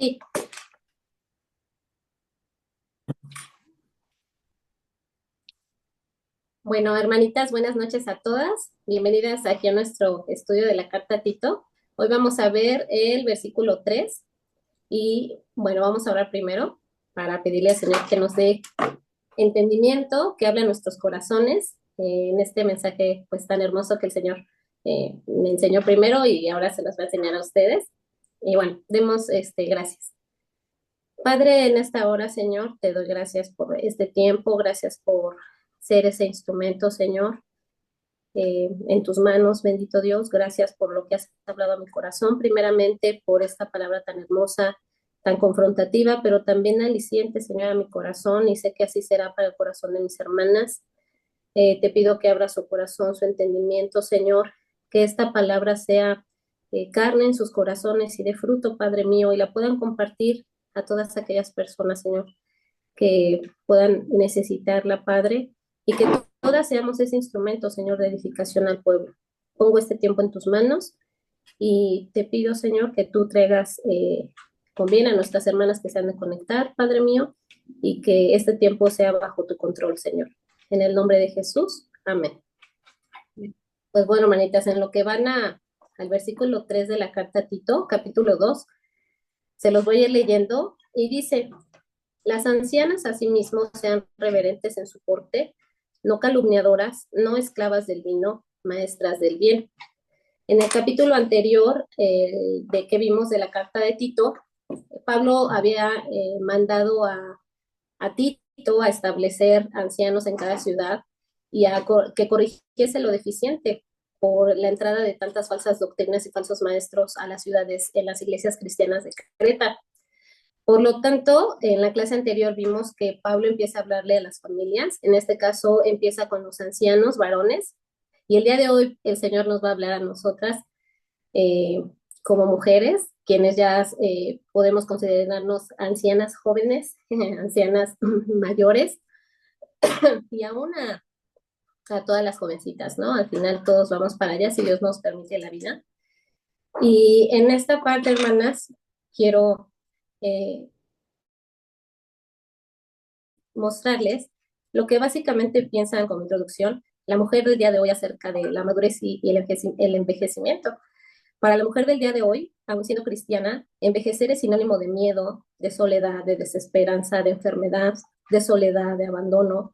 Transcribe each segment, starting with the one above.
Sí. Bueno, hermanitas, buenas noches a todas. Bienvenidas aquí a nuestro estudio de la carta Tito. Hoy vamos a ver el versículo 3 y bueno, vamos a orar primero para pedirle al Señor que nos dé entendimiento, que hable a nuestros corazones en este mensaje pues tan hermoso que el Señor me enseñó primero y ahora se los va a enseñar a ustedes. Y bueno, demos gracias. Padre, en esta hora, Señor, te doy gracias por este tiempo, gracias por ser ese instrumento, Señor, en tus manos, bendito Dios. Gracias por lo que has hablado a mi corazón, primeramente por esta palabra tan hermosa, tan confrontativa, pero también aliciente, Señor, a mi corazón, y sé que así será para el corazón de mis hermanas. Te pido que abra su corazón, su entendimiento, Señor, que esta palabra sea carne en sus corazones y de fruto, Padre mío, y la puedan compartir a todas aquellas personas, Señor, que puedan necesitarla, Padre, y que todas seamos ese instrumento, Señor, de edificación al pueblo. Pongo este tiempo en tus manos y te pido, Señor, que tú traigas con bien a nuestras hermanas que se han de conectar, Padre mío, y que este tiempo sea bajo tu control, Señor. En el nombre de Jesús, amén. Pues bueno, manitas, en lo que van al versículo 3 de la carta a Tito, capítulo 2, se los voy a ir leyendo y dice: las ancianas asimismo sean reverentes en su porte, no calumniadoras, no esclavas del vino, maestras del bien. En el capítulo anterior de que vimos de la carta de Tito, Pablo había mandado a Tito a establecer ancianos en cada ciudad y que corrigiese lo deficiente por la entrada de tantas falsas doctrinas y falsos maestros a las ciudades en las iglesias cristianas de Creta. Por lo tanto, en la clase anterior vimos que Pablo empieza a hablarle a las familias, en este caso empieza con los ancianos varones, y el día de hoy el Señor nos va a hablar a nosotras eh, como mujeres, quienes ya podemos considerarnos ancianas jóvenes, ancianas mayores, y aún a todas las jovencitas, ¿no? Al final todos vamos para allá si Dios nos permite la vida. Y en esta parte, hermanas, quiero eh, mostrarles lo que básicamente piensan como introducción la mujer del día de hoy acerca de la madurez y el envejecimiento. Para la mujer del día de hoy, aun siendo cristiana, envejecer es sinónimo de miedo, de soledad, de desesperanza, de enfermedad, de soledad, de abandono,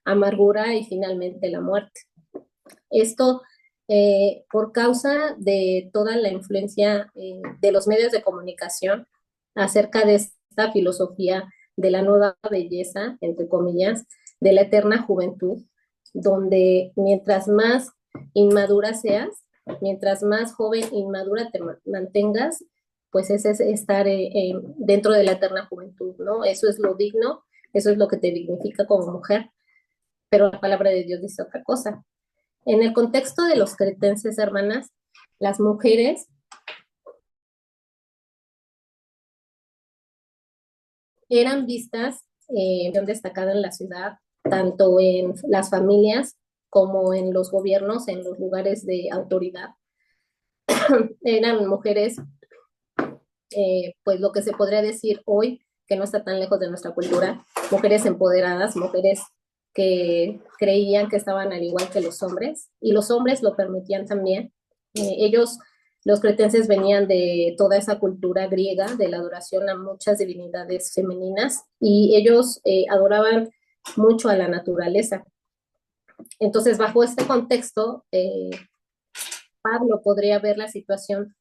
amargura y finalmente la muerte. Esto por causa de toda la influencia de los medios de comunicación acerca de esta filosofía de la nueva belleza, entre comillas, de la eterna juventud, donde mientras más inmadura seas, mientras más joven e inmadura te mantengas, pues ese es estar dentro de la eterna juventud, ¿no? Eso es lo digno, eso es lo que te dignifica como mujer, pero la palabra de Dios dice otra cosa. En el contexto de los cretenses, hermanas, las mujeres eran vistas destacada en la ciudad, tanto en las familias como en los gobiernos, en los lugares de autoridad. Eran mujeres, pues lo que se podría decir hoy, que no está tan lejos de nuestra cultura, mujeres empoderadas, mujeres que creían que estaban al igual que los hombres, y los hombres lo permitían también. Ellos, los cretenses, venían de toda esa cultura griega, de la adoración a muchas divinidades femeninas, y ellos adoraban mucho a la naturaleza. Entonces, bajo este contexto, Pablo podría ver la situación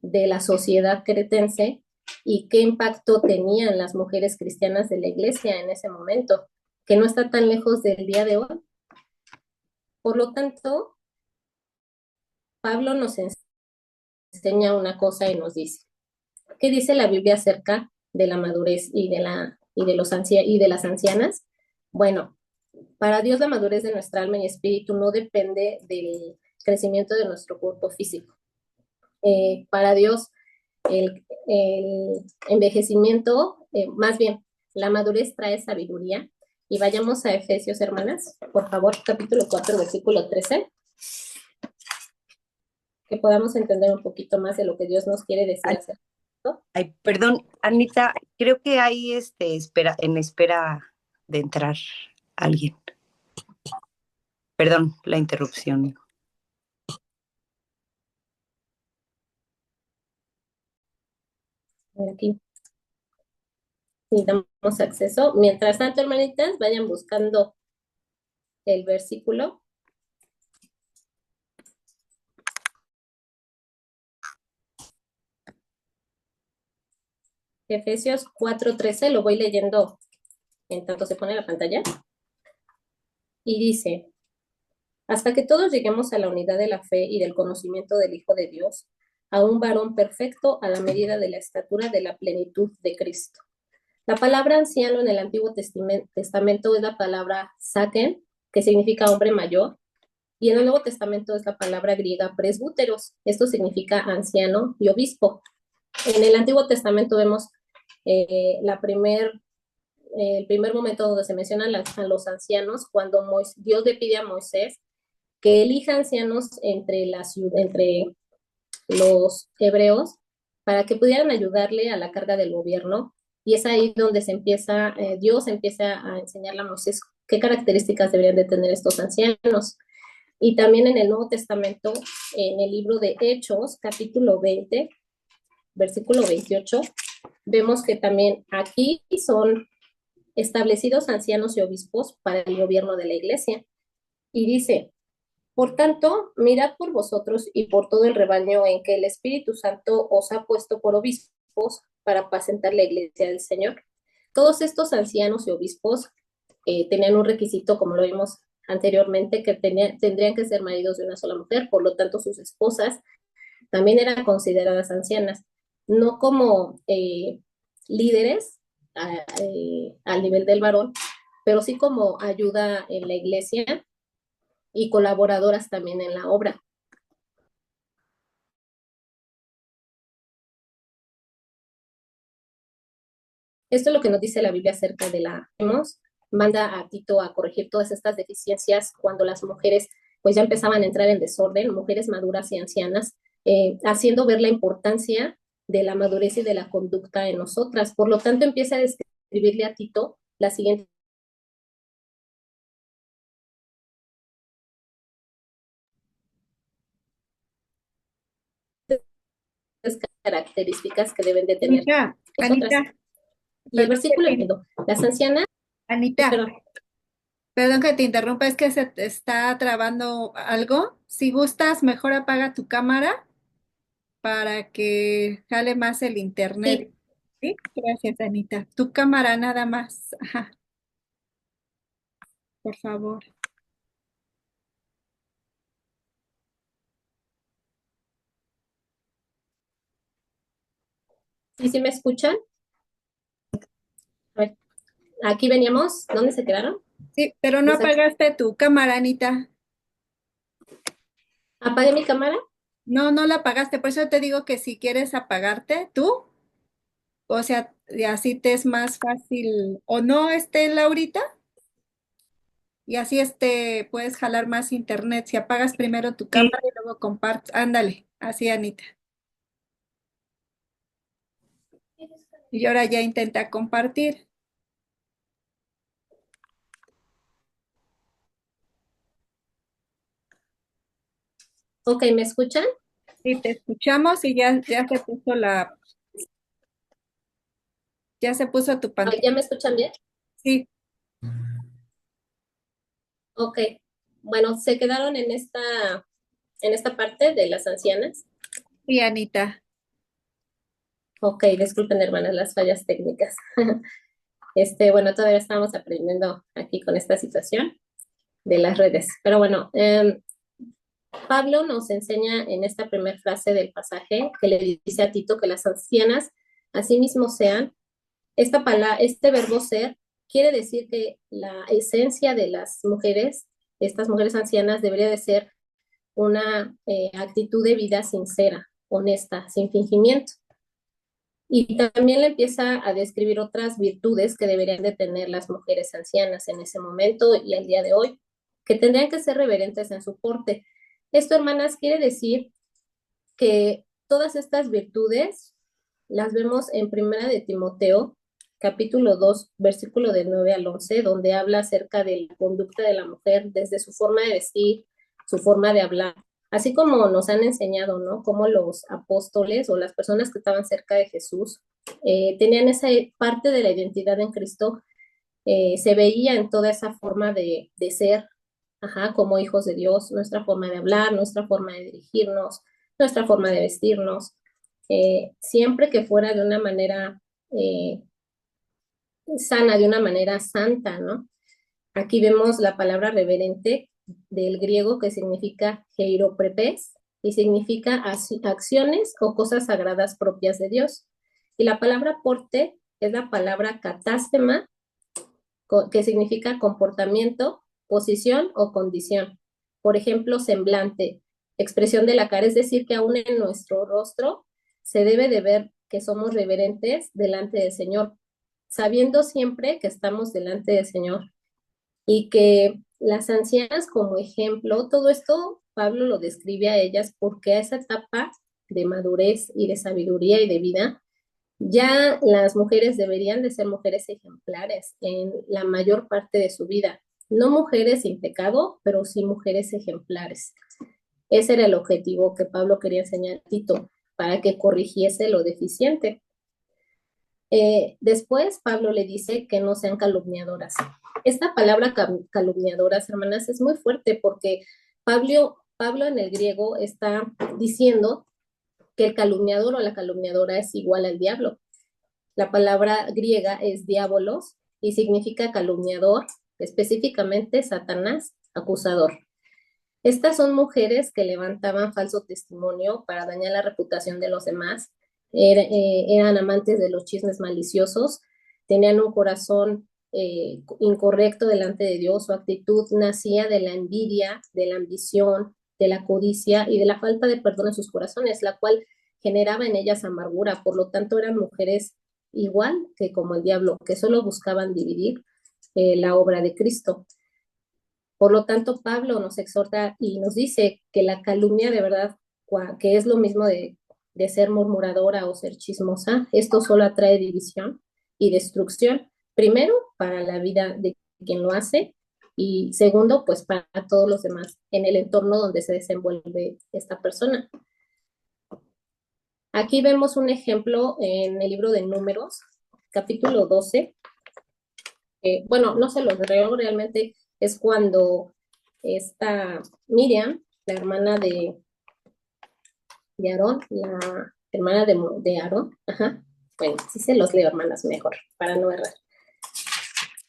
de la sociedad cretense y qué impacto tenían las mujeres cristianas de la iglesia en ese momento, que no está tan lejos del día de hoy. Por lo tanto, Pablo nos enseña una cosa y nos dice: ¿qué dice la Biblia acerca de la madurez y de las ancianas? Bueno, para Dios la madurez de nuestra alma y espíritu no depende del crecimiento de nuestro cuerpo físico. Para Dios el envejecimiento, más bien, la madurez trae sabiduría. Y vayamos a Efesios, hermanas, por favor, capítulo 4, versículo 13, que podamos entender un poquito más de lo que Dios nos quiere decir acerca. Ay, perdón, Anita, creo que hay en espera de entrar alguien. Perdón la interrupción. A ver, aquí sí damos acceso. Mientras tanto, hermanitas, vayan buscando el versículo. Efesios 4:13, lo voy leyendo en tanto se pone la pantalla. Y dice, hasta que todos lleguemos a la unidad de la fe y del conocimiento del Hijo de Dios, a un varón perfecto a la medida de la estatura de la plenitud de Cristo. La palabra anciano en el Antiguo Testamento es la palabra saken, que significa hombre mayor, y en el Nuevo Testamento es la palabra griega presbúteros. Esto significa anciano y obispo. En el Antiguo Testamento vemos el primer momento donde se mencionan a los ancianos, cuando Dios le pide a Moisés que elija ancianos entre los hebreos para que pudieran ayudarle a la carga del gobierno. Y es ahí donde Dios empieza a enseñarle a Moisés qué características deberían de tener estos ancianos. Y también en el Nuevo Testamento, en el libro de Hechos, capítulo 20, versículo 28, vemos que también aquí son establecidos ancianos y obispos para el gobierno de la iglesia. Y dice, por tanto, mirad por vosotros y por todo el rebaño en que el Espíritu Santo os ha puesto por obispos para apacentar la iglesia del Señor. Todos estos ancianos y obispos tenían un requisito, como lo vimos anteriormente, que tendrían que ser maridos de una sola mujer, por lo tanto sus esposas también eran consideradas ancianas, no como líderes al nivel del varón, pero sí como ayuda en la iglesia y colaboradoras también en la obra. Esto es lo que nos dice la Biblia acerca de manda a Tito a corregir todas estas deficiencias cuando las mujeres pues ya empezaban a entrar en desorden, mujeres maduras y ancianas, haciendo ver la importancia de la madurez y de la conducta en nosotras. Por lo tanto, empieza a describirle a Tito las siguientes características que deben de tener Anita, nosotras. Y el perdón que versículo te, entiendo, las ancianas, Anita, perdón, perdón que te interrumpa, es que se te está trabando algo. Si gustas, mejor apaga tu cámara para que jale más el internet. sí, ¿Sí? Gracias, Anita. Tu cámara nada más. Ajá, por favor. sí, sí me escuchan. A ver, aquí veníamos, ¿dónde se quedaron? Sí, pero no Pues aquí, apagaste tu cámara, Anita. apagué mi cámara. No, no la apagaste. Por eso te digo que si quieres apagarte tú, o sea, y así te es más fácil, o no esté Laurita. Y así puedes jalar más internet. Si apagas primero tu Sí, cámara y luego compartes. Ándale, así, Anita. Y ahora ya intenta compartir. Ok, ¿me escuchan? Sí, te escuchamos y ya se puso tu A ver, pantalla. ¿ya me escuchan bien? Sí, Ok, bueno, se quedaron en esta parte de las ancianas. sí, Anita. Ok, disculpen, hermanas, las fallas técnicas. Bueno, todavía estamos aprendiendo aquí con esta situación de las redes. Pero bueno, Pablo nos enseña en esta primera frase del pasaje que le dice a Tito que las ancianas asimismo sean. Este verbo ser quiere decir que la esencia de las mujeres, estas mujeres ancianas, debería de ser una actitud de vida sincera, honesta, sin fingimiento. Y también le empieza a describir otras virtudes que deberían de tener las mujeres ancianas en ese momento y al día de hoy, que tendrían que ser reverentes en su porte. Esto, hermanas, quiere decir que todas estas virtudes las vemos en Primera de Timoteo, capítulo 2, versículo del 9 al 11, donde habla acerca de la conducta de la mujer, desde su forma de vestir, su forma de hablar, así como nos han enseñado, ¿no? Cómo los apóstoles o las personas que estaban cerca de Jesús tenían esa parte de la identidad en Cristo, se veía en toda esa forma de ser, ajá, como hijos de Dios, nuestra forma de hablar, nuestra forma de dirigirnos, nuestra forma de vestirnos, siempre que fuera de una manera sana, de una manera santa, ¿no? Aquí vemos la palabra reverente del griego que significa heiroprepes y significa acciones o cosas sagradas propias de Dios. Y la palabra porte es la palabra catástema, que significa comportamiento, posición o condición. Por ejemplo, semblante, expresión de la cara, es decir, que aún en nuestro rostro se debe de ver que somos reverentes delante del Señor, sabiendo siempre que estamos delante del Señor y que las ancianas como ejemplo, todo esto Pablo lo describe a ellas porque a esa etapa de madurez y de sabiduría y de vida, ya las mujeres deberían de ser mujeres ejemplares en la mayor parte de su vida. No mujeres sin pecado, pero sí mujeres ejemplares. Ese era el objetivo que Pablo quería enseñar a Tito, para que corrigiese lo deficiente. Después Pablo le dice que no sean calumniadoras. Esta palabra calumniadoras, hermanas, es muy fuerte porque Pablo en el griego está diciendo que el calumniador o la calumniadora es igual al diablo. La palabra griega es diabolos y significa calumniador, específicamente Satanás, acusador. Estas son mujeres que levantaban falso testimonio para dañar la reputación de los demás, eran amantes de los chismes maliciosos, tenían un corazón incorrecto delante de Dios, su actitud nacía de la envidia, de la ambición, de la codicia y de la falta de perdón en sus corazones, la cual generaba en ellas amargura. Por lo tanto, eran mujeres igual que como el diablo, que solo buscaban dividir la obra de Cristo. Por lo tanto, Pablo nos exhorta y nos dice que la calumnia de verdad, que es lo mismo de ser murmuradora o ser chismosa, esto solo atrae división y destrucción. Primero, para la vida de quien lo hace y segundo, pues para todos los demás en el entorno donde se desenvuelve esta persona. Aquí vemos un ejemplo en el libro de Números, capítulo 12. Bueno, no se los leo, realmente es cuando esta Miriam, la hermana de Aarón, la hermana de Aarón, ajá, bueno, sí se los leo, hermanas, mejor, para no errar.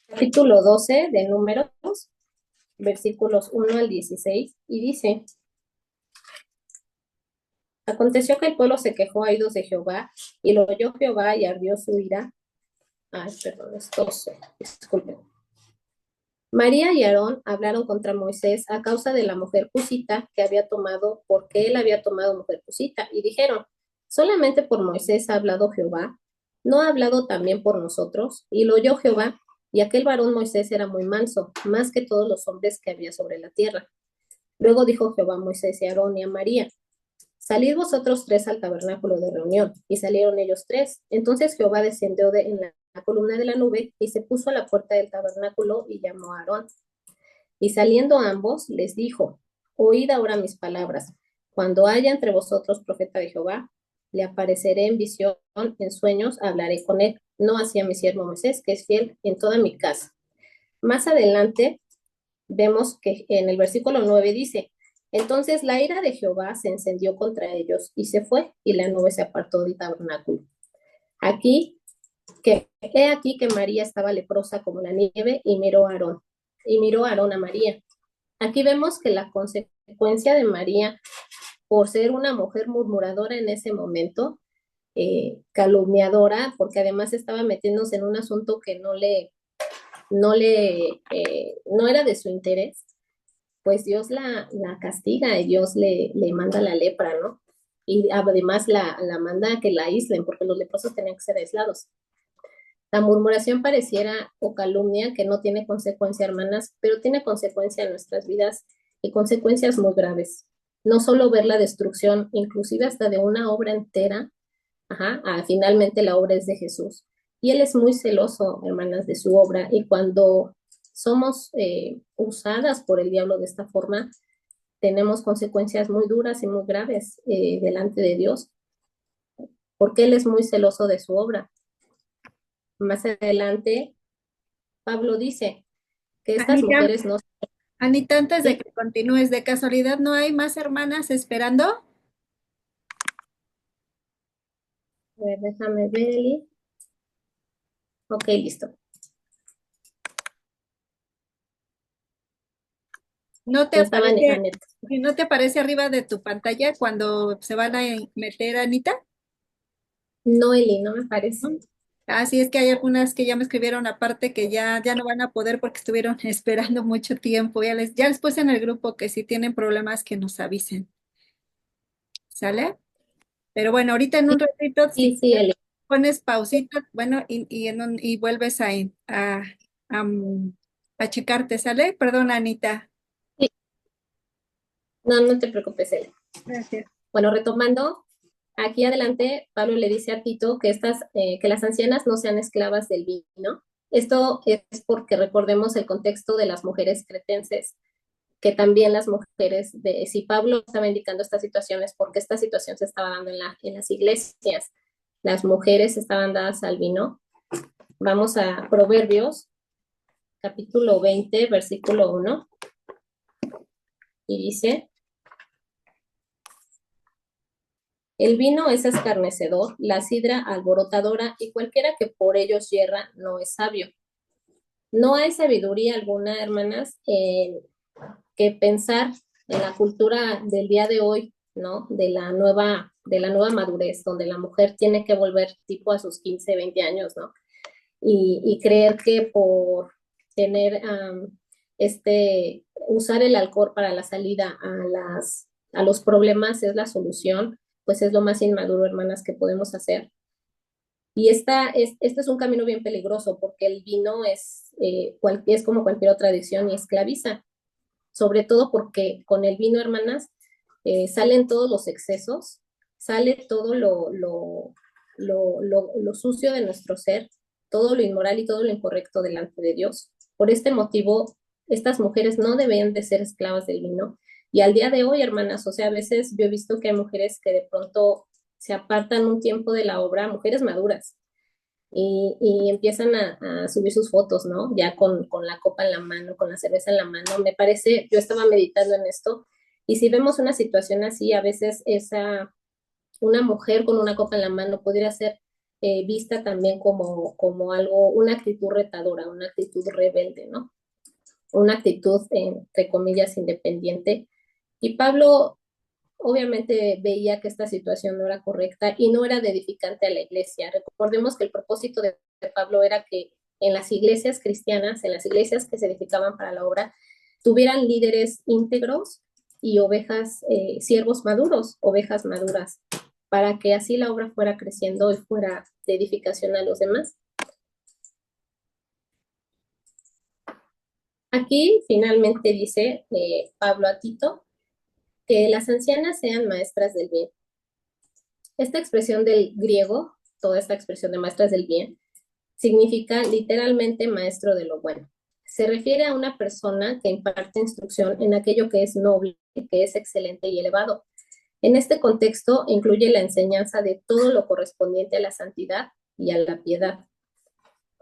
Capítulo 12 de Números, versículos 1 al 16, y dice: Aconteció que el pueblo se quejó a oídos de Jehová, y lo oyó Jehová y ardió su ira. Ay, perdón, es 12, disculpen. María y Aarón hablaron contra Moisés a causa de la mujer cusita que había tomado, porque él había tomado mujer cusita, y dijeron: ¿solamente por Moisés ha hablado Jehová? ¿No ha hablado también por nosotros? Y lo oyó Jehová, y aquel varón Moisés era muy manso, más que todos los hombres que había sobre la tierra. Luego dijo Jehová a Moisés y a Aarón y a María: Salid vosotros tres al tabernáculo de reunión. Y salieron ellos tres. Entonces Jehová descendió en la columna de la nube y se puso a la puerta del tabernáculo y llamó a Aarón. Y saliendo ambos, les dijo: Oíd ahora mis palabras. Cuando haya entre vosotros profeta de Jehová, le apareceré en visión, en sueños, hablaré con él. No así a mi siervo Moisés, que es fiel en toda mi casa. Más adelante vemos que en el versículo 9 dice: Entonces la ira de Jehová se encendió contra ellos y se fue, y la nube se apartó del tabernáculo. He aquí que María estaba leprosa como la nieve, y miró a Aarón a María. Aquí vemos que la consecuencia de María, por ser una mujer murmuradora en ese momento, calumniadora, porque además estaba metiéndose en un asunto que no era de su interés, pues Dios la castiga y Dios le manda la lepra, ¿no? Y además la manda a que la aíslen, porque los leprosos tenían que ser aislados. La murmuración pareciera o calumnia que no tiene consecuencia, hermanas, pero tiene consecuencia en nuestras vidas y consecuencias muy graves. No solo ver la destrucción, inclusive hasta de una obra entera, finalmente la obra es de Jesús. Y Él es muy celoso, hermanas, de su obra. Y cuando somos usadas por el diablo de esta forma, tenemos consecuencias muy duras y muy graves delante de Dios, porque Él es muy celoso de su obra. Más adelante, Pablo dice que estas Anita, mujeres no... Anita, antes de ¿Sí? que continúes, ¿de casualidad no hay más hermanas esperando? A ver, déjame ver, Eli. Ok, listo. ¿No te No estaba ni aparece, Janet. y no te aparece arriba de tu pantalla cuando se van a meter, Anita? No, Eli, no me parece. ¿No? Ah, sí, es que hay algunas que ya me escribieron aparte que ya no van a poder porque estuvieron esperando mucho tiempo. Ya les puse en el grupo que si tienen problemas que nos avisen. ¿Sale? Pero bueno, ahorita en un ratito, Sí, si sí, Eli. pones pausita, bueno, y vuelves a, a checarte, ¿sale? Perdón, Anita. Sí. No, no te preocupes, Eli. Gracias. Bueno, retomando, aquí adelante, Pablo le dice a Tito que que las ancianas no sean esclavas del vino. Esto es porque recordemos el contexto de las mujeres cretenses, que también las mujeres si Pablo estaba indicando estas situaciones, porque esta situación se estaba dando en las iglesias, las mujeres estaban dadas al vino. Vamos a Proverbios, capítulo 20, versículo 1, y dice: el vino es escarnecedor, la sidra alborotadora, y cualquiera que por ellos yerra no es sabio. No hay sabiduría alguna, hermanas, que pensar en la cultura del día de hoy, ¿no? De la nueva madurez, donde la mujer tiene que volver tipo a sus 15, 20 años, ¿no? Y creer que por tener usar el alcohol para la salida a los problemas es la solución, pues es lo más inmaduro, hermanas, que podemos hacer. Y este es un camino bien peligroso porque el vino es como cualquier otra adicción y esclaviza, sobre todo porque con el vino, hermanas, salen todos los excesos, sale todo lo sucio de nuestro ser, todo lo inmoral y todo lo incorrecto delante de Dios. Por este motivo, estas mujeres no deben de ser esclavas del vino. Y al día de hoy, hermanas, o sea, a veces yo he visto que hay mujeres que de pronto se apartan un tiempo de la obra, mujeres maduras, y empiezan a subir sus fotos, ¿no? Ya con la copa en la mano, con la cerveza en la mano. Me parece, yo estaba meditando en esto, y si vemos una situación así, a veces una mujer con una copa en la mano podría ser vista también como algo, una actitud retadora, una actitud rebelde, ¿no? Una actitud, entre comillas, independiente. Y Pablo obviamente veía que esta situación no era correcta y no era de edificante a la iglesia. Recordemos que el propósito de Pablo era que en las iglesias cristianas, en las iglesias que se edificaban para la obra, tuvieran líderes íntegros y siervos maduros, ovejas maduras, para que así la obra fuera creciendo y fuera de edificación a los demás. Aquí finalmente dice Pablo a Tito que las ancianas sean maestras del bien. Esta expresión del griego, toda esta expresión de maestras del bien, significa literalmente maestro de lo bueno. Se refiere a una persona que imparte instrucción en aquello que es noble, que es excelente y elevado. En este contexto incluye la enseñanza de todo lo correspondiente a la santidad y a la piedad.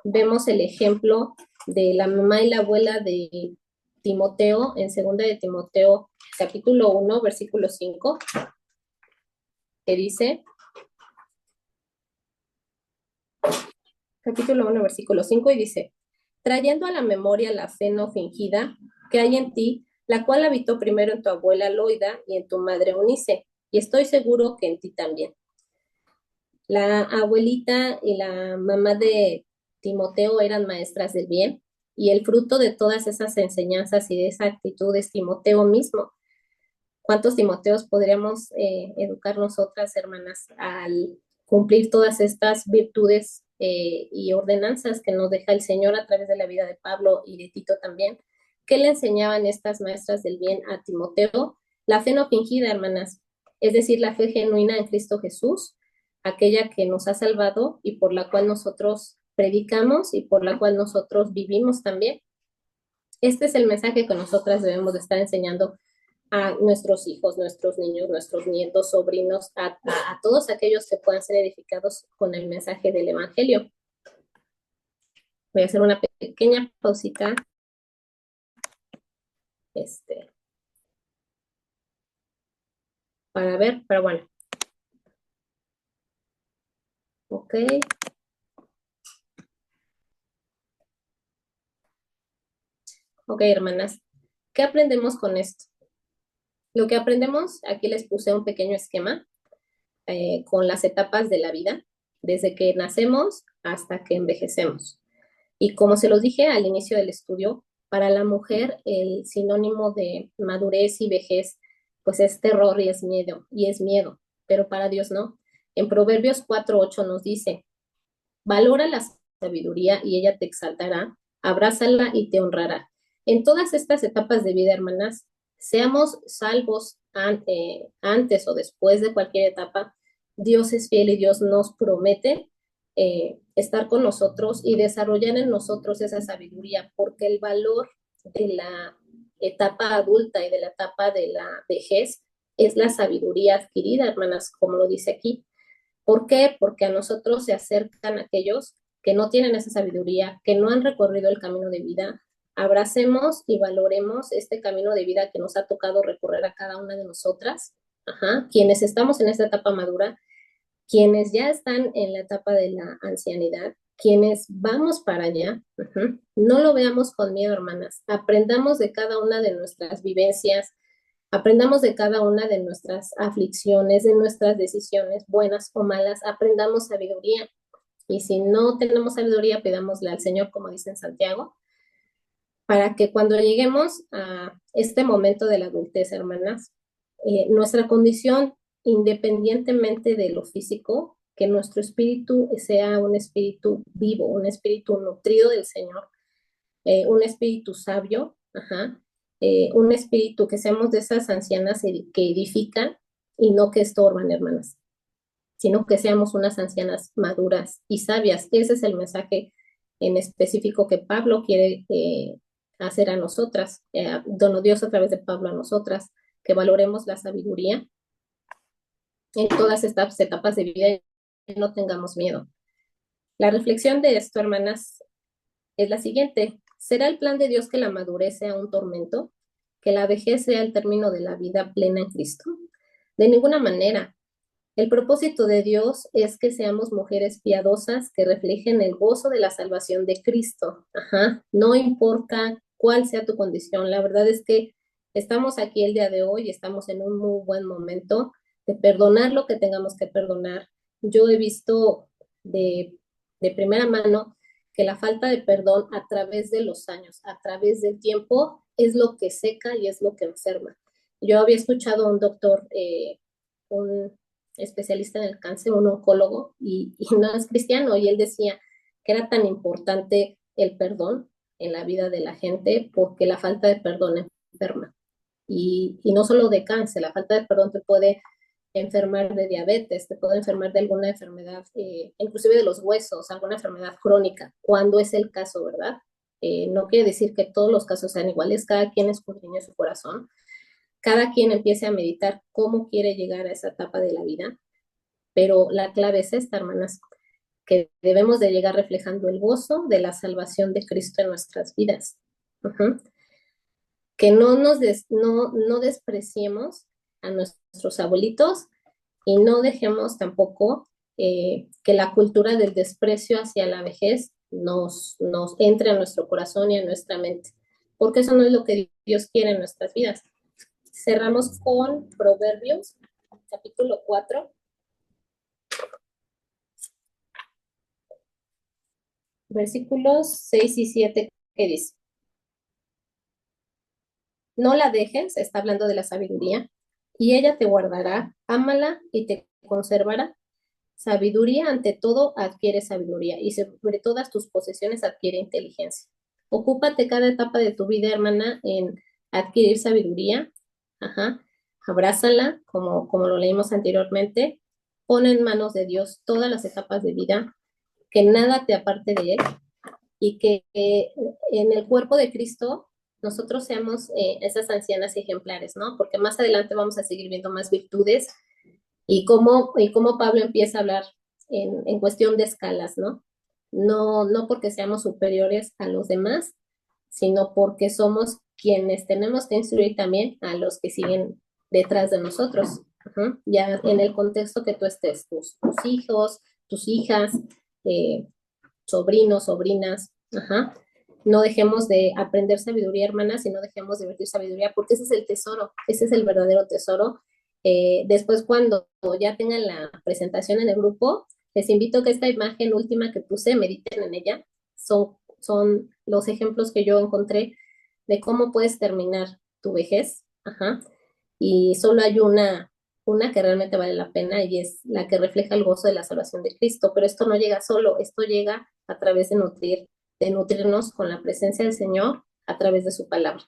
Vemos el ejemplo de la mamá y la abuela de Timoteo en 2 de Timoteo, capítulo 1, versículo 5, que dice, capítulo 1, versículo 5, y dice: trayendo a la memoria la fe no fingida que hay en ti, la cual habitó primero en tu abuela Loida y en tu madre Unice, y estoy seguro que en ti también. La abuelita y la mamá de Timoteo eran maestras del bien, y el fruto de todas esas enseñanzas y de esa actitud es Timoteo mismo. ¿Cuántos Timoteos podríamos educar nosotras, hermanas, al cumplir todas estas virtudes y ordenanzas que nos deja el Señor a través de la vida de Pablo y de Tito también? ¿Qué le enseñaban estas maestras del bien a Timoteo? La fe no fingida, hermanas, es decir, la fe genuina en Cristo Jesús, aquella que nos ha salvado y por la cual nosotros predicamos y por la cual nosotros vivimos también. Este es el mensaje que nosotras debemos de estar enseñando a nuestros hijos, nuestros niños, nuestros nietos, sobrinos, a todos aquellos que puedan ser edificados con el mensaje del Evangelio. Voy a hacer una pequeña pausita. Para ver, pero bueno. Ok. Ok, hermanas. ¿Qué aprendemos con esto? Lo que aprendemos, aquí les puse un pequeño esquema con las etapas de la vida, desde que nacemos hasta que envejecemos. Y como se los dije al inicio del estudio, para la mujer el sinónimo de madurez y vejez, pues es terror y es miedo, pero para Dios no. En Proverbios 4:8 nos dice, valora la sabiduría y ella te exaltará, abrázala y te honrará. En todas estas etapas de vida, hermanas, seamos salvos antes o después de cualquier etapa, Dios es fiel y Dios nos promete estar con nosotros y desarrollar en nosotros esa sabiduría, porque el valor de la etapa adulta y de la etapa de la vejez es la sabiduría adquirida, hermanas, como lo dice aquí. ¿Por qué? Porque a nosotros se acercan aquellos que no tienen esa sabiduría, que no han recorrido el camino de vida. Abracemos y valoremos este camino de vida que nos ha tocado recorrer a cada una de nosotras, quienes estamos en esta etapa madura, quienes ya están en la etapa de la ancianidad, quienes vamos para allá. No lo veamos con miedo, hermanas. Aprendamos de cada una de nuestras vivencias, aprendamos de cada una de nuestras aflicciones, de nuestras decisiones, buenas o malas, aprendamos sabiduría. Y si no tenemos sabiduría, pidámosle al Señor, como dice en Santiago, para que cuando lleguemos a este momento de la adultez, hermanas, nuestra condición, independientemente de lo físico, que nuestro espíritu sea un espíritu vivo, un espíritu nutrido del Señor, un espíritu sabio, un espíritu que seamos de esas ancianas que edifican y no que estorban, hermanas, sino que seamos unas ancianas maduras y sabias. Ese es el mensaje en específico que Pablo quiere hacer a nosotras, donó Dios a través de Pablo a nosotras, que valoremos la sabiduría en todas estas etapas de vida y no tengamos miedo. La reflexión de esto, hermanas, es la siguiente. ¿Será el plan de Dios que la madurez sea un tormento? ¿Que la vejez sea el término de la vida plena en Cristo? De ninguna manera. El propósito de Dios es que seamos mujeres piadosas que reflejen el gozo de la salvación de Cristo. No importa cuál sea tu condición. La verdad es que estamos aquí el día de hoy, estamos en un muy buen momento de perdonar lo que tengamos que perdonar. Yo he visto de primera mano que la falta de perdón a través de los años, a través del tiempo, es lo que seca y es lo que enferma. Yo había escuchado a un doctor, un especialista en el cáncer, un oncólogo, y no es cristiano, y él decía que era tan importante el perdón en la vida de la gente porque la falta de perdón enferma. Y no solo de cáncer, la falta de perdón te puede enfermar de diabetes, te puede enfermar de alguna enfermedad, inclusive de los huesos, alguna enfermedad crónica, cuando es el caso, ¿verdad? No quiere decir que todos los casos sean iguales, cada quien escudriñe su corazón, cada quien empiece a meditar cómo quiere llegar a esa etapa de la vida, pero la clave es esta, hermanas, que debemos de llegar reflejando el gozo de la salvación de Cristo en nuestras vidas. Que no despreciemos a nuestros abuelitos y no dejemos tampoco que la cultura del desprecio hacia la vejez nos entre a nuestro corazón y a nuestra mente, porque eso no es lo que Dios quiere en nuestras vidas. Cerramos con Proverbios, capítulo 4. Versículos 6 y 7, que dice, no la dejes, está hablando de la sabiduría, y ella te guardará, ámala y te conservará. Sabiduría ante todo adquiere sabiduría, y sobre todas tus posesiones adquiere inteligencia. Ocúpate cada etapa de tu vida, hermana, en adquirir sabiduría. Abrázala, como lo leímos anteriormente, pon en manos de Dios todas las etapas de vida, que nada te aparte de Él y que en el cuerpo de Cristo nosotros seamos esas ancianas ejemplares, ¿no? Porque más adelante vamos a seguir viendo más virtudes y cómo Pablo empieza a hablar en cuestión de escalas, ¿no? No porque seamos superiores a los demás, sino porque somos quienes tenemos que instruir también a los que siguen detrás de nosotros. Ajá. Ya en el contexto que tú estés, tus hijos, tus hijas, eh, sobrinos, sobrinas, ajá. No dejemos de aprender sabiduría, hermanas, y no dejemos de vertir sabiduría, porque ese es el tesoro, ese es el verdadero tesoro. Después, cuando ya tengan la presentación en el grupo, les invito a que esta imagen última que puse, mediten en ella. Son los ejemplos que yo encontré de cómo puedes terminar tu vejez. Ajá. Y solo hay una que realmente vale la pena y es la que refleja el gozo de la salvación de Cristo. Pero esto no llega solo, esto llega a través de nutrirnos con la presencia del Señor a través de su palabra.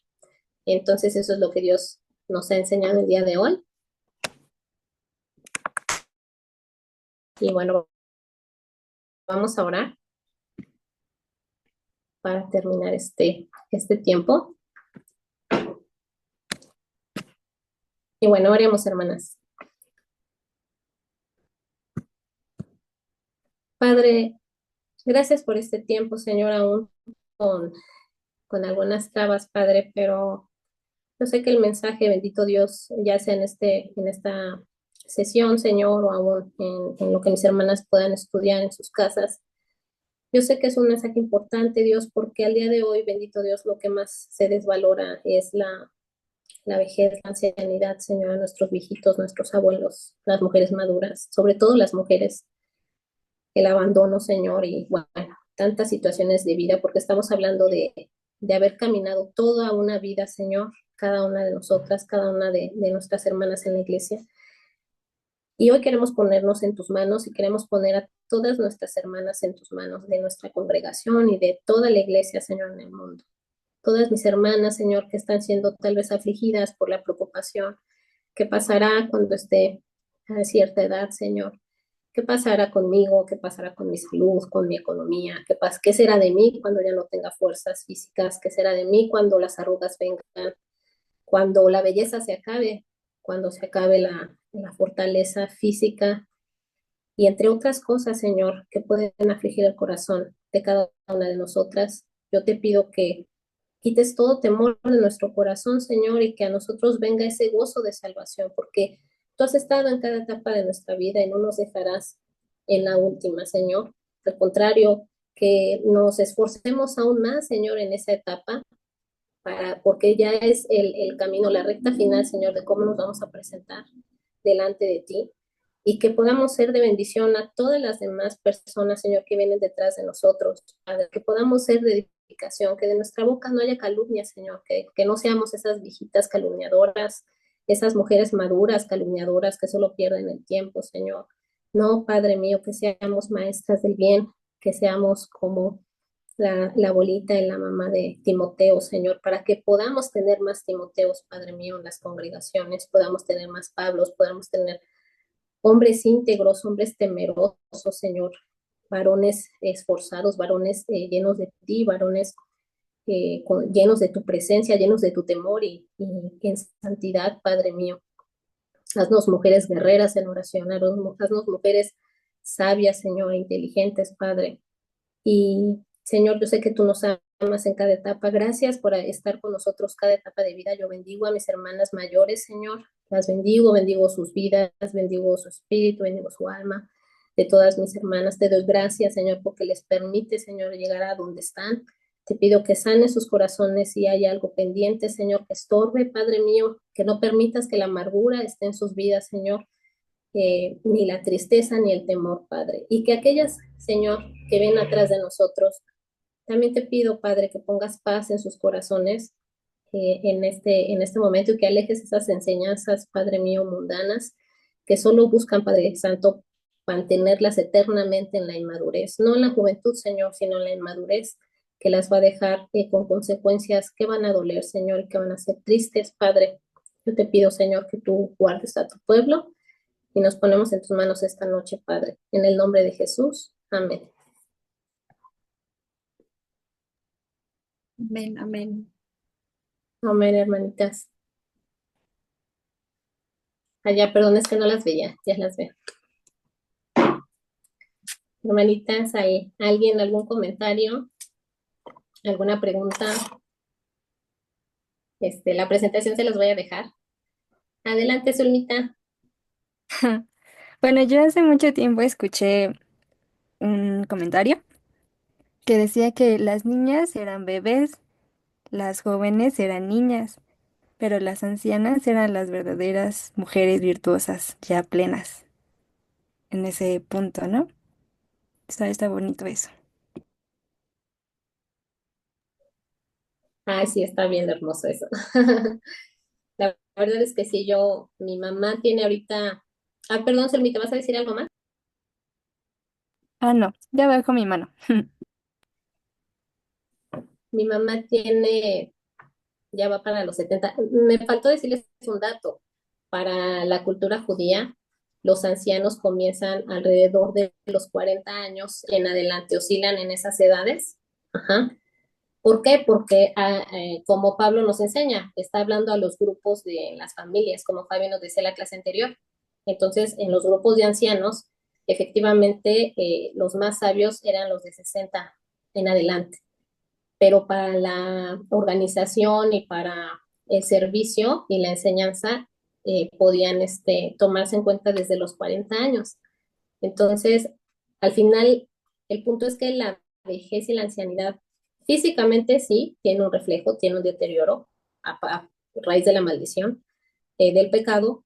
Entonces eso es lo que Dios nos ha enseñado el día de hoy. Y bueno, vamos a orar para terminar este tiempo. Y bueno, oremos, hermanas. Padre, gracias por este tiempo, Señor, aún con algunas trabas, Padre, pero yo sé que el mensaje, bendito Dios, ya sea en esta sesión, Señor, o aún en lo que mis hermanas puedan estudiar en sus casas. Yo sé que es un mensaje importante, Dios, porque al día de hoy, bendito Dios, lo que más se desvalora es la vejez, la ancianidad, Señor, nuestros viejitos, nuestros abuelos, las mujeres maduras, sobre todo las mujeres, el abandono, Señor, y bueno, tantas situaciones de vida, porque estamos hablando de haber caminado toda una vida, Señor, cada una de nosotras, cada una de nuestras hermanas en la iglesia. Y hoy queremos ponernos en tus manos y queremos poner a todas nuestras hermanas en tus manos, de nuestra congregación y de toda la iglesia, Señor, en el mundo. Todas mis hermanas, Señor, que están siendo tal vez afligidas por la preocupación. ¿Qué pasará cuando esté a cierta edad, Señor? ¿Qué pasará conmigo? ¿Qué pasará con mi salud, con mi economía? ¿Qué será de mí cuando ya no tenga fuerzas físicas? ¿Qué será de mí cuando las arrugas vengan? Cuando la belleza se acabe, cuando se acabe la fortaleza física y entre otras cosas, Señor, que pueden afligir el corazón de cada una de nosotras. Yo te pido que quites todo temor de nuestro corazón, Señor, y que a nosotros venga ese gozo de salvación, porque tú has estado en cada etapa de nuestra vida y no nos dejarás en la última, Señor. Al contrario, que nos esforcemos aún más, Señor, en esa etapa, porque ya es el camino, la recta final, Señor, de cómo nos vamos a presentar delante de ti y que podamos ser de bendición a todas las demás personas, Señor, que vienen detrás de nosotros, Padre, que podamos ser de edificación, que de nuestra boca no haya calumnia, Señor, que no seamos esas viejitas calumniadoras, esas mujeres maduras calumniadoras que solo pierden el tiempo, Señor. No, Padre mío, que seamos maestras del bien, que seamos como la abuelita y la mamá de Timoteo, Señor, para que podamos tener más Timoteos, Padre mío, en las congregaciones, podamos tener más Pablos, podamos tener hombres íntegros, hombres temerosos, Señor, varones esforzados, varones llenos de ti, varones llenos de tu presencia, llenos de tu temor y en santidad, Padre mío. Haznos mujeres guerreras en oración, haznos mujeres sabias, Señor, inteligentes, Padre. Y Señor, yo sé que tú nos amas en cada etapa. Gracias por estar con nosotros cada etapa de vida. Yo bendigo a mis hermanas mayores, Señor. Las bendigo, bendigo sus vidas, bendigo su espíritu, bendigo su alma. De todas mis hermanas, te doy gracias, Señor, porque les permite, Señor, llegar a donde están. Te pido que sanes sus corazones si hay algo pendiente, Señor, que estorbe, Padre mío, que no permitas que la amargura esté en sus vidas, Señor, ni la tristeza ni el temor, Padre. Y que aquellas, Señor, que ven atrás de nosotros, también te pido, Padre, que pongas paz en sus corazones en este momento y que alejes esas enseñanzas, Padre mío, mundanas, que solo buscan, Padre Santo, mantenerlas eternamente en la inmadurez, no en la juventud, Señor, sino en la inmadurez, que las va a dejar con consecuencias que van a doler, Señor, y que van a ser tristes, Padre. Yo te pido, Señor, que tú guardes a tu pueblo Y nos ponemos en tus manos esta noche, Padre, en el nombre de Jesús. Amén. Amén, amén. Amén, hermanitas. Allá, perdón, es que no las veía, ya las veo. Hermanitas, ¿hay alguien, algún comentario, alguna pregunta? La presentación se las voy a dejar. Adelante, Zulmita. Bueno, yo hace mucho tiempo escuché un comentario que decía que las niñas eran bebés, las jóvenes eran niñas, pero las ancianas eran las verdaderas mujeres virtuosas, ya plenas en ese punto, ¿no? Está bonito eso. Ay, sí, está bien hermoso eso. La verdad es que sí, mi mamá tiene ahorita. Ah, perdón, Zulmita, ¿vas a decir algo más? Ah, no, ya bajo mi mano. Mi mamá tiene, ya va para los 70. Me faltó decirles un dato. Para la cultura judía, los ancianos comienzan alrededor de los 40 años en adelante, oscilan en esas edades. Ajá. ¿Por qué? Porque como Pablo nos enseña, está hablando a los grupos de las familias, como Fabio nos decía en la clase anterior. Entonces, en los grupos de ancianos, efectivamente, los más sabios eran los de 60 en adelante, pero para la organización y para el servicio y la enseñanza podían tomarse en cuenta desde los 40 años. Entonces, al final, el punto es que la vejez y la ancianidad físicamente sí tiene un reflejo, tiene un deterioro a raíz de la maldición, del pecado,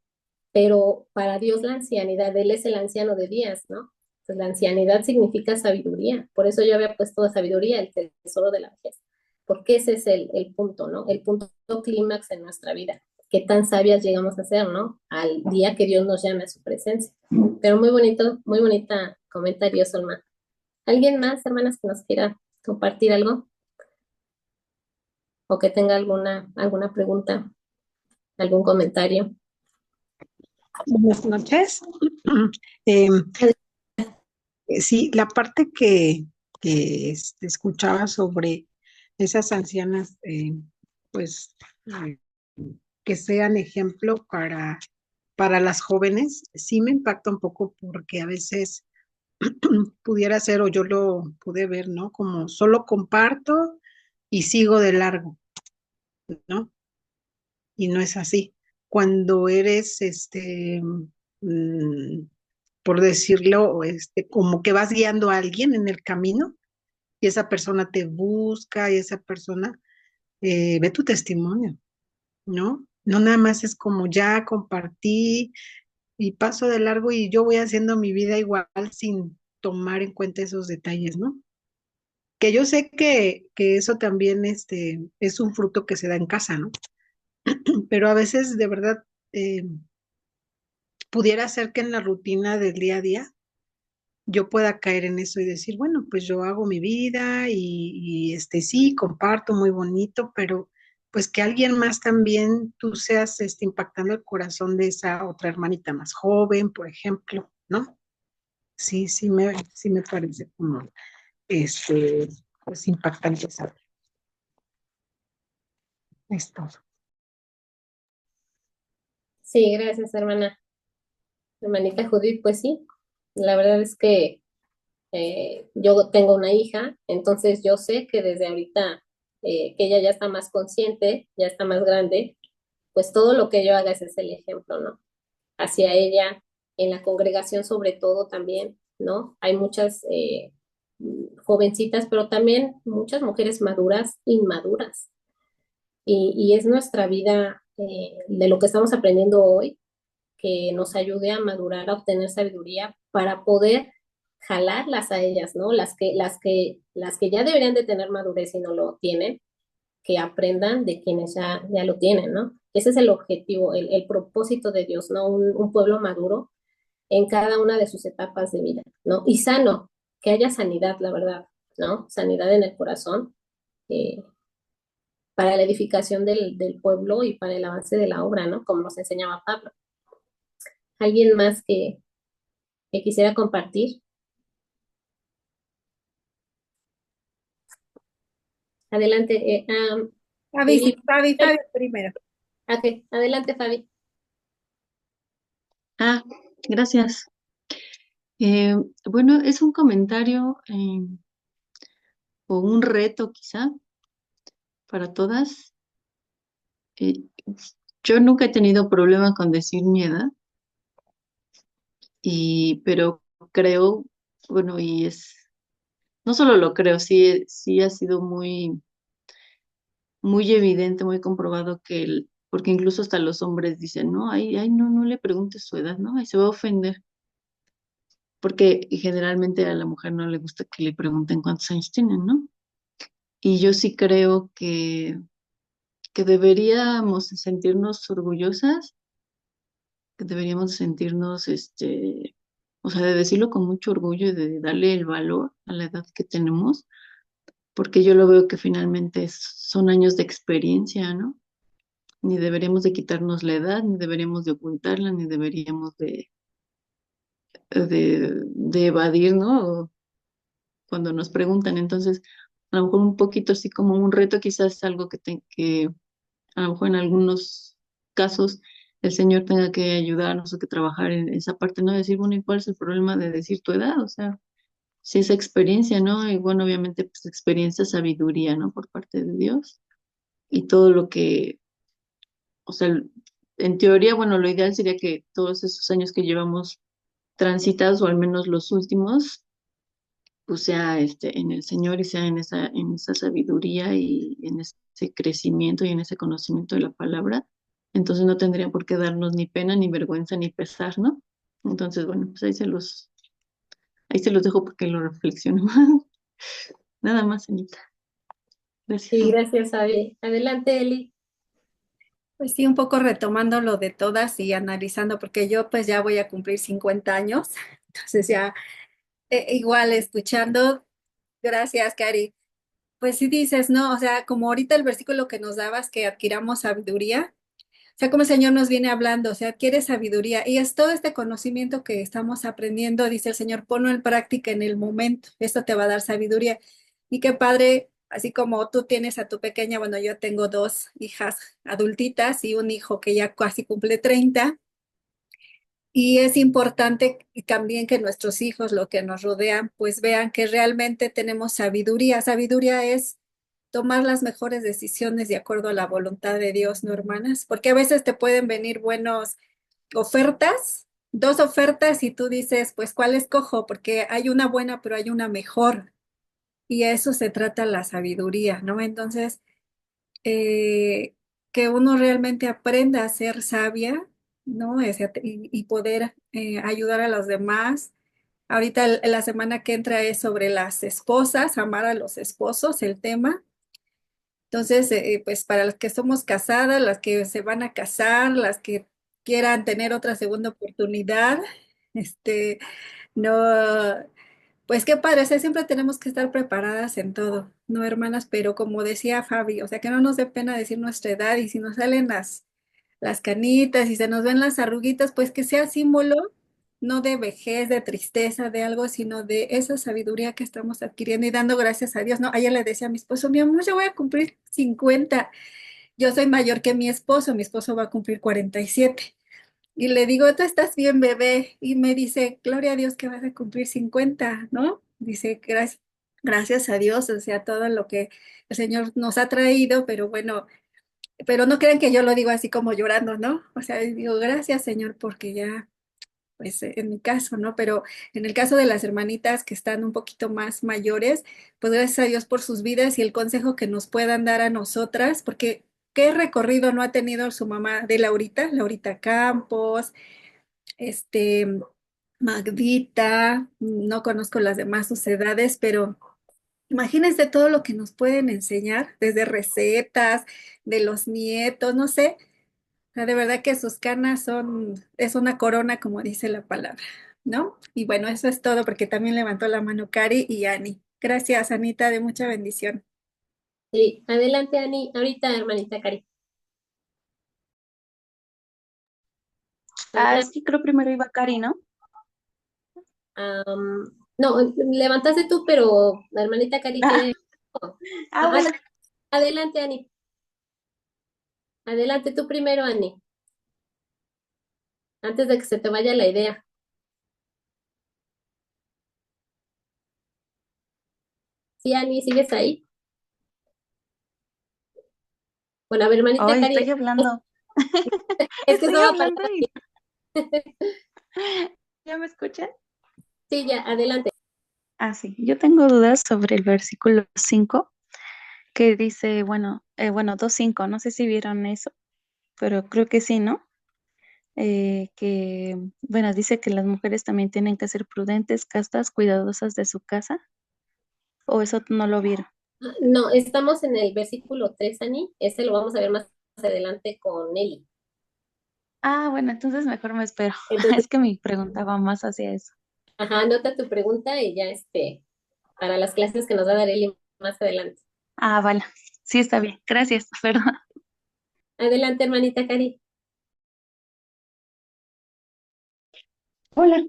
pero para Dios la ancianidad, Él es el anciano de días, ¿no? Entonces, la ancianidad significa sabiduría, por eso yo había puesto sabiduría, el tesoro de la vejez, porque ese es el punto, ¿no? El punto clímax en nuestra vida, qué tan sabias llegamos a ser, ¿no? Al día que Dios nos llame a su presencia. Pero muy bonito, muy bonita comentario, Solma. ¿Alguien más, hermanas, que nos quiera compartir algo? O que tenga alguna pregunta, algún comentario. Buenas noches. Eh, sí, la parte que escuchaba sobre esas ancianas, pues eh, que sean ejemplo para las jóvenes, sí me impacta un poco porque a veces pudiera ser, o yo lo pude ver, ¿no? Como solo comparto y sigo de largo, ¿no? Y no es así. Cuando eres, mm, por decirlo, como que vas guiando a alguien en el camino y esa persona te busca y esa persona ve tu testimonio, ¿no? No nada más es como ya compartí y paso de largo y yo voy haciendo mi vida igual sin tomar en cuenta esos detalles, ¿no? Que yo sé que eso también es un fruto que se da en casa, ¿no? Pero a veces de verdad eh, pudiera ser que en la rutina del día a día yo pueda caer en eso y decir, bueno, pues yo hago mi vida y sí, comparto muy bonito, pero pues que alguien más también tú seas impactando el corazón de esa otra hermanita más joven, por ejemplo, ¿no? Sí, sí me parece como pues impactante saber esto. Sí, gracias, hermana. Hermanita Judith, pues sí, la verdad es que yo tengo una hija, entonces yo sé que desde ahorita que ella ya está más consciente, ya está más grande, pues todo lo que yo haga ese es el ejemplo, ¿no? Hacia ella, en la congregación sobre todo también, ¿no? Hay muchas jovencitas, pero también muchas mujeres maduras, inmaduras, y es nuestra vida de lo que estamos aprendiendo hoy que nos ayude a madurar, a obtener sabiduría para poder jalarlas a ellas, ¿no? Las que ya deberían de tener madurez y no lo tienen, que aprendan de quienes ya lo tienen, ¿no? Ese es el objetivo, el propósito de Dios, ¿no? Un pueblo maduro en cada una de sus etapas de vida, ¿no? Y sano, que haya sanidad, la verdad, ¿no? Sanidad en el corazón, eh, para la edificación del pueblo y para el avance de la obra, ¿no? Como nos enseñaba Pablo. ¿Alguien más que quisiera compartir? Adelante, Fabi, sí, Eli. Fabi primero. Ok, adelante, Fabi. Ah, gracias. Bueno, es un comentario o un reto quizá para todas. Eh, yo nunca he tenido problema con decir mi edad, pero creo, bueno, no solo lo creo, sí ha sido muy evidente, muy comprobado porque incluso hasta los hombres dicen, no, ay, no, no le preguntes su edad, ¿no? Ay, se va a ofender. Porque generalmente a la mujer no le gusta que le pregunten cuántos años tienen, ¿no? Y yo sí creo que deberíamos sentirnos orgullosas, que deberíamos sentirnos, o sea, de decirlo con mucho orgullo y de darle el valor a la edad que tenemos, porque yo lo veo que finalmente son años de experiencia, ¿no? Ni deberíamos de quitarnos la edad, ni deberíamos de ocultarla, ni deberíamos de evadir, ¿no? Cuando nos preguntan. Entonces, a lo mejor un poquito así como un reto, quizás algo que a lo mejor en algunos casos el Señor tenga que ayudarnos o que trabajar en esa parte, ¿no? Decir, bueno, ¿y cuál es el problema de decir tu edad? O sea, si es experiencia, ¿no? Y bueno, obviamente, pues experiencia, sabiduría, ¿no? Por parte de Dios. Y todo lo que, o sea, en teoría, bueno, lo ideal sería que todos esos años que llevamos transitados, o al menos los últimos, pues sea en el Señor y sea en esa sabiduría y en ese crecimiento y en ese conocimiento de la palabra. Entonces no tendría por qué darnos ni pena, ni vergüenza, ni pesar, ¿no? Entonces, bueno, pues ahí se los dejo porque lo reflexiono. Nada más, Anita. Gracias. Sí, gracias, Fabi. Adelante, Eli. Pues sí, un poco retomando lo de todas y analizando, porque yo pues ya voy a cumplir 50 años, entonces ya igual escuchando, gracias, Cari. Pues sí dices, ¿no? O sea, como ahorita el versículo que nos dabas, que adquiramos sabiduría, o sea, como el Señor nos viene hablando, o sea, adquiere sabiduría y es todo este conocimiento que estamos aprendiendo, dice el Señor, ponlo en práctica en el momento, esto te va a dar sabiduría. Y qué padre, así como tú tienes a tu pequeña, bueno, yo tengo dos hijas adultitas y un hijo que ya casi cumple 30. Y es importante también que nuestros hijos, lo que nos rodean, pues vean que realmente tenemos sabiduría. Sabiduría es tomar las mejores decisiones de acuerdo a la voluntad de Dios, ¿no, hermanas? Porque a veces te pueden venir buenas ofertas, dos ofertas, y tú dices, pues, ¿cuál escojo? Porque hay una buena, pero hay una mejor. Y a eso se trata la sabiduría, ¿no? Entonces, eh, que uno realmente aprenda a ser sabia, ¿no? Y poder ayudar a los demás. Ahorita la semana que entra es sobre las esposas, amar a los esposos, el tema. Entonces, pues para las que somos casadas, las que se van a casar, las que quieran tener otra segunda oportunidad, este, no, pues qué padre, o sea, siempre tenemos que estar preparadas en todo, ¿no, hermanas? Pero como decía Fabi, o sea, que no nos dé pena decir nuestra edad y si nos salen las canitas y se nos ven las arruguitas, pues que sea símbolo no de vejez, de tristeza, de algo, sino de esa sabiduría que estamos adquiriendo y dando gracias a Dios, ¿no? Ayer le decía a mi esposo, mi amor, yo voy a cumplir 50. Yo soy mayor que mi esposo va a cumplir 47. Y le digo, tú estás bien, bebé. Y me dice, gloria a Dios que vas a cumplir 50, ¿no? Dice, gracias a Dios, o sea, todo lo que el Señor nos ha traído, pero bueno, pero no crean que yo lo digo así como llorando, ¿no? O sea, digo, gracias, Señor, porque ya, pues en mi caso, ¿no? Pero en el caso de las hermanitas que están un poquito más mayores, pues gracias a Dios por sus vidas y el consejo que nos puedan dar a nosotras, porque qué recorrido no ha tenido su mamá de Laurita Campos, este, Magdita, no conozco las demás sus edades, pero imagínense todo lo que nos pueden enseñar, desde recetas, de los nietos, no sé. O sea, de verdad que sus canas es una corona, como dice la palabra, ¿no? Y bueno, eso es todo, porque también levantó la mano Cari y Ani. Gracias, Anita, de mucha bendición. Sí, adelante, Ani. Ahorita, hermanita Cari. Ah, Ahorita, es que creo primero iba Cari, ¿no? no, levantaste tú, pero la hermanita Cari quiere. Ah, bueno. Adelante, Ani. Adelante tú primero, Ani, antes de que se te vaya la idea. Sí, Ani, ¿sigues ahí? Bueno, a ver, hermanita Ay, Cari, estoy hablando. es que Estoy estaba para. hablando y ¿ya me escuchan? Sí, ya, adelante. Ah, sí. Yo tengo dudas sobre el versículo 5 que dice, bueno, 2:5, no sé si vieron eso, pero creo que sí, ¿no? Bueno, dice que las mujeres también tienen que ser prudentes, castas, cuidadosas de su casa, o eso no lo vieron. No, estamos en el versículo 3, Ani. Ese lo vamos a ver más adelante con Eli. Ah, bueno, entonces mejor me espero. Entonces, Es que mi pregunta va más hacia eso. ajá, anota tu pregunta y ya para las clases que nos va a dar Eli más adelante. Ah, vale. Sí, está bien. Gracias. Perdón. Adelante, hermanita Cari. Hola,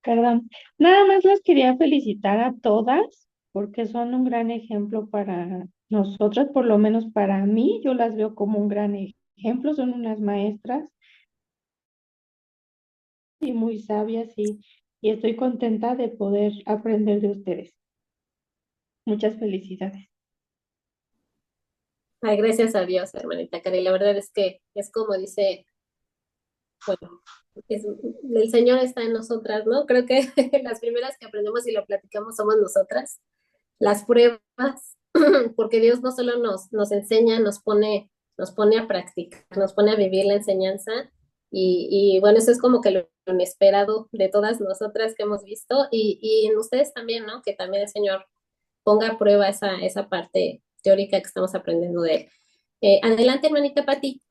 perdón. Nada más las quería felicitar a todas porque son un gran ejemplo para nosotras, por lo menos para mí, yo las veo como un gran ejemplo, son unas maestras y muy sabias y estoy contenta de poder aprender de ustedes. Muchas felicidades. Ay, gracias a Dios, hermanita Cari. La verdad es que es como dice, bueno, el Señor está en nosotras, ¿no? Creo que las primeras que aprendemos y lo platicamos somos nosotras. Las pruebas, porque Dios no solo nos enseña, nos pone a practicar, nos pone a vivir la enseñanza. Y bueno, eso es como que lo inesperado de todas nosotras que hemos visto y en ustedes también, ¿no? Que también el Señor ponga a prueba esa parte teórica que estamos aprendiendo de él. Adelante, hermanita Pati.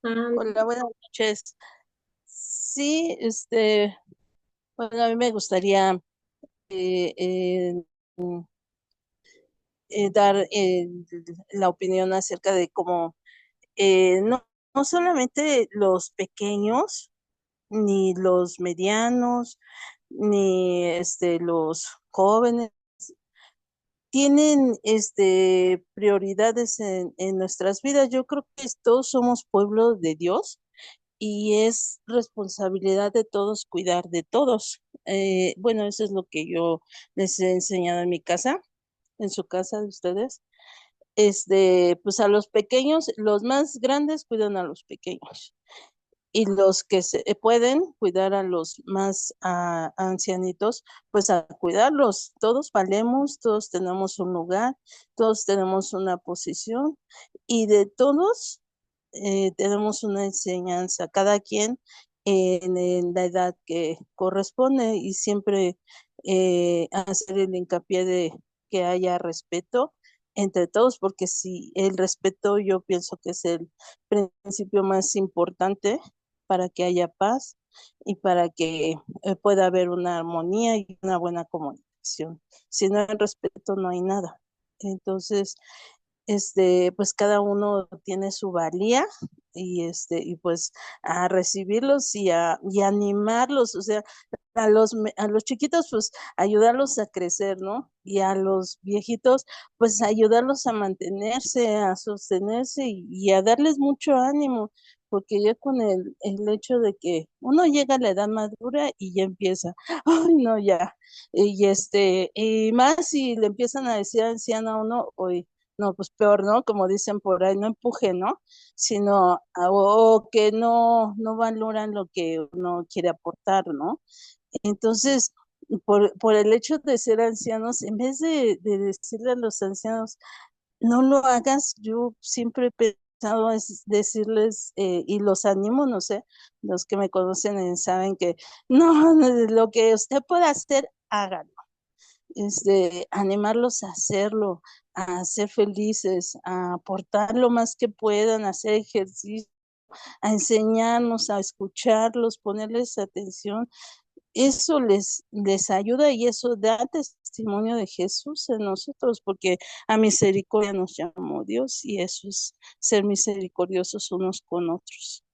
Ah, Hola, buenas noches. Sí, bueno, a mí me gustaría eh, eh, mm, dar la opinión acerca de cómo no solamente los pequeños, ni los medianos, ni los jóvenes tienen prioridades en nuestras vidas. Yo creo que todos somos pueblo de Dios y es responsabilidad de todos cuidar de todos. Bueno, eso es lo que yo les he enseñado en mi casa, en su casa de ustedes. Pues a los pequeños, los más grandes cuidan a los pequeños y los que pueden cuidar a los más ancianitos, pues a cuidarlos. Todos valemos, todos tenemos un lugar, todos tenemos una posición y de todos tenemos una enseñanza, cada quien en la edad que corresponde y siempre hacer el hincapié de que haya respeto entre todos, porque si el respeto yo pienso que es el principio más importante para que haya paz y para que pueda haber una armonía y una buena comunicación. Si no hay respeto, no hay nada. Entonces, pues cada uno tiene su valía y pues a recibirlos y animarlos, o sea, a los chiquitos, pues ayudarlos a crecer, ¿no? Y a los viejitos, pues ayudarlos a mantenerse, a sostenerse y a darles mucho ánimo, porque ya con el hecho de que uno llega a la edad madura y ya empieza, ay, no, ya, y más si le empiezan a decir anciana a uno, hoy, no, pues peor, ¿no? Como dicen por ahí, no empuje, ¿no? Sino, o que no valoran lo que uno quiere aportar, ¿no? Entonces, por el hecho de ser ancianos, en vez de decirle a los ancianos, no lo hagas, yo siempre he pensado es decirles, y los animo, no sé, los que me conocen saben que no, lo que usted pueda hacer, hágalo. Animarlos a hacerlo, a ser felices, a aportar lo más que puedan, a hacer ejercicio, a enseñarnos, a escucharlos, ponerles atención eso les ayuda y eso da testimonio de Jesús en nosotros, porque a misericordia nos llamó Dios y eso es ser misericordiosos unos con otros.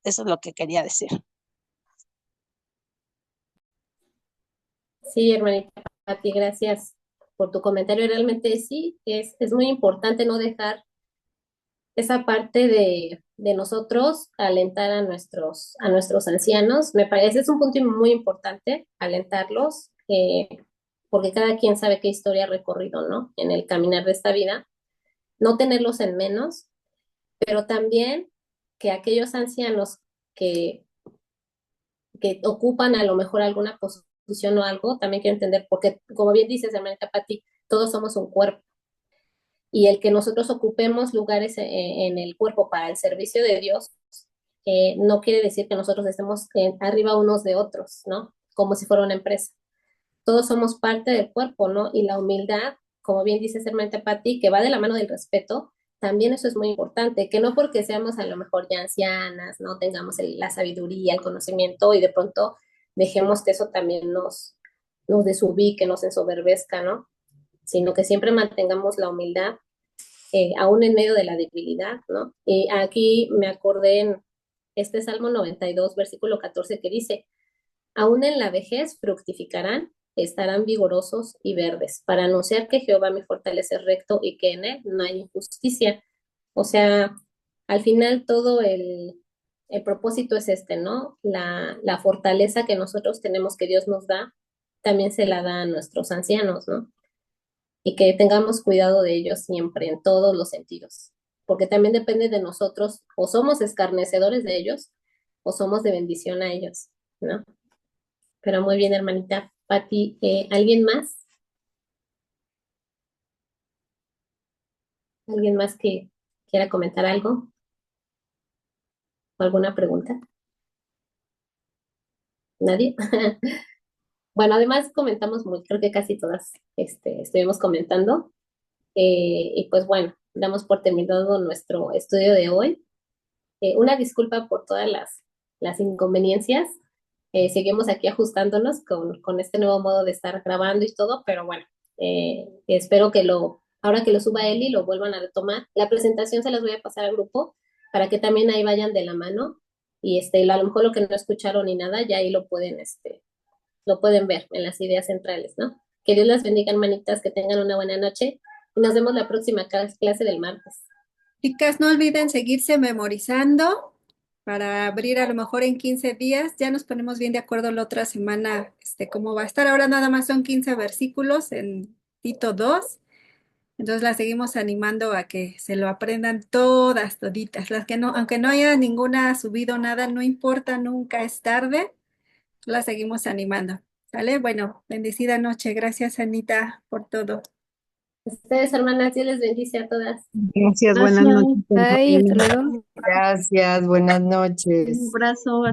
Eso es lo que quería decir. Sí, hermanita Pati, gracias por tu comentario. Realmente sí, es muy importante no dejar esa parte de nosotros alentar a nuestros ancianos. Me parece, es un punto muy importante, alentarlos, porque cada quien sabe qué historia ha recorrido, ¿no? En el caminar de esta vida, no tenerlos en menos, pero también que aquellos ancianos que, que ocupan a lo mejor alguna posición o algo, también quiero entender, porque como bien dices, hermanita Pati, todos somos un cuerpo y el que nosotros ocupemos lugares en el cuerpo para el servicio de Dios, no quiere decir que nosotros estemos arriba unos de otros, ¿no? Como si fuera una empresa. Todos somos parte del cuerpo, ¿no? Y la humildad, como bien dice hermanita Patti, que va de la mano del respeto, también eso es muy importante, que no porque seamos a lo mejor ya ancianas, no tengamos la sabiduría, el conocimiento y de pronto dejemos que eso también nos desubique, nos ensoberbezca, ¿no? Sino que siempre mantengamos la humildad, aún en medio de la debilidad, ¿no? Y aquí me acordé en este Salmo 92, versículo 14, que dice, aún en la vejez fructificarán, estarán vigorosos y verdes, para anunciar que Jehová mi fortaleza es recto y que en él no hay injusticia. O sea, al final todo el propósito es este, ¿no? La fortaleza que nosotros tenemos, que Dios nos da, también se la da a nuestros ancianos, ¿no? Y que tengamos cuidado de ellos siempre, en todos los sentidos, porque también depende de nosotros, o somos escarnecedores de ellos, o somos de bendición a ellos, ¿no? Pero muy bien, hermanita Pati, ¿alguien más? ¿Alguien más que quiera comentar algo? ¿O alguna pregunta? ¿Nadie? Bueno, además comentamos muy, creo que casi todas estuvimos comentando. Y pues bueno, damos por terminado nuestro estudio de hoy. Una disculpa por todas las inconveniencias. Seguimos aquí ajustándonos con este nuevo modo de estar grabando y todo, pero bueno, espero que ahora que lo suba Eli, lo vuelvan a retomar. La presentación se las voy a pasar al grupo para que también ahí vayan de la mano y a lo mejor lo que no escucharon ni nada, ya ahí lo pueden ver en las ideas centrales, ¿no? Que Dios las bendiga, hermanitas, que tengan una buena noche y nos vemos la próxima clase del martes. Chicas, no olviden seguirse memorizando para abrir a lo mejor en 15 días. Ya nos ponemos bien de acuerdo la otra semana, cómo va a estar. Ahora nada más son 15 versículos en Tito 2. Entonces las seguimos animando a que se lo aprendan todas, toditas. Las que no, aunque no haya ninguna subido nada, no importa, nunca es tarde. Las seguimos animando. ¿Sale? Bueno, bendecida noche. Gracias, Anita, por todo. Ustedes, hermanas, Dios les bendice a todas. Gracias, buenas noches. Bye, hasta luego. Gracias, buenas noches. Un abrazo a